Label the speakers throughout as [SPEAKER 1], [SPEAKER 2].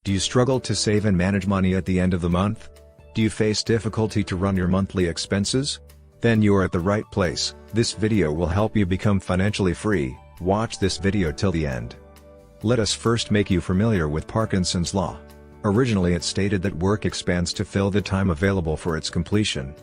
[SPEAKER 1] Do you struggle to save and manage money at the end of the month? Do you face difficulty to run your monthly expenses? Then you are at the right place. This video will help you become financially free. Watch this video till the end. Let us first make you familiar with Parkinson's law. Originally it stated that work expands to fill the time available for its completion.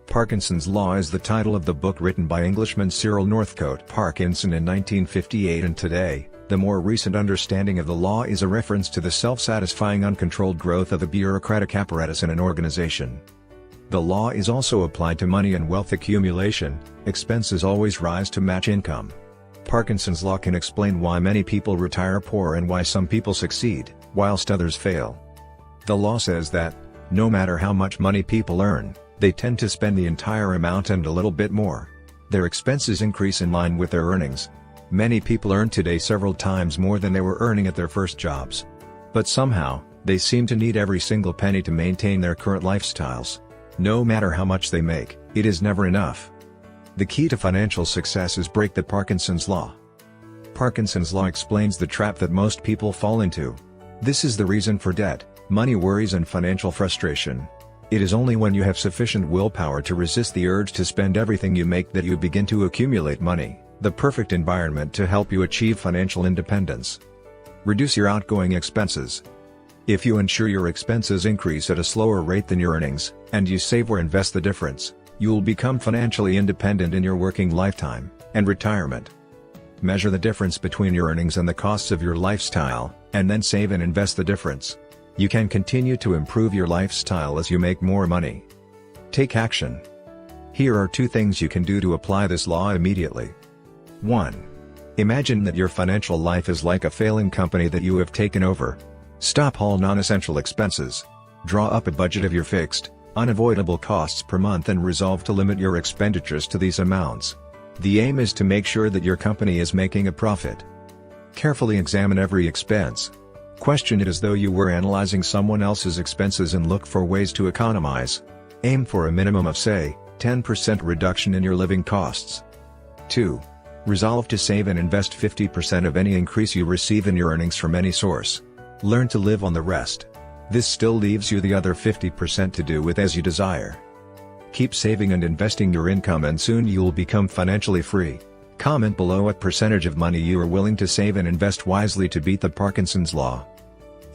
[SPEAKER 1] Parkinson's Law is the title of the book written by Englishman Cyril Northcote Parkinson in 1958, and today, the more recent understanding of the law is a reference to the self-satisfying uncontrolled growth of the bureaucratic apparatus in an organization. The law is also applied to money and wealth accumulation. Expenses always rise to match income. Parkinson's Law can explain why many people retire poor and why some people succeed, whilst others fail. The law says that, no matter how much money people earn, they tend to spend the entire amount and a little bit more. Their expenses increase in line with their earnings. Many people earn today several times more than they were earning at their first jobs. But somehow, they seem to need every single penny to maintain their current lifestyles. No matter how much they make, it is never enough. The key to financial success is break the Parkinson's Law. Parkinson's Law explains the trap that most people fall into. This is the reason for debt, money worries and financial frustration. It is only when you have sufficient willpower to resist the urge to spend everything you make that you begin to accumulate money, the perfect environment to help you achieve financial independence. Reduce your outgoing expenses. If you ensure your expenses increase at a slower rate than your earnings, and you save or invest the difference, you will become financially independent in your working lifetime and retirement. Measure the difference between your earnings and the costs of your lifestyle, and then save and invest the difference. You can continue to improve your lifestyle as you make more money. Take action. Here are 2 things you can do to apply this law immediately. 1. Imagine that your financial life is like a failing company that you have taken over. Stop all non-essential expenses. Draw up a budget of your fixed, unavoidable costs per month and resolve to limit your expenditures to these amounts. The aim is to make sure that your company is making a profit. Carefully examine every expense. Question it as though you were analyzing someone else's expenses and look for ways to economize. Aim for a minimum of, say, 10% reduction in your living costs. 2. Resolve to save and invest 50% of any increase you receive in your earnings from any source. Learn to live on the rest. This still leaves you the other 50% to do with as you desire. Keep saving and investing your income and soon you will become financially free. Comment below what percentage of money you are willing to save and invest wisely to beat the Parkinson's Law.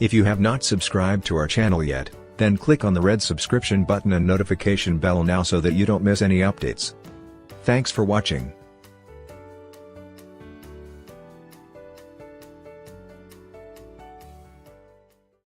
[SPEAKER 1] If you have not subscribed to our channel yet, then click on the red subscription button and notification bell now so that you don't miss any updates. Thanks for watching.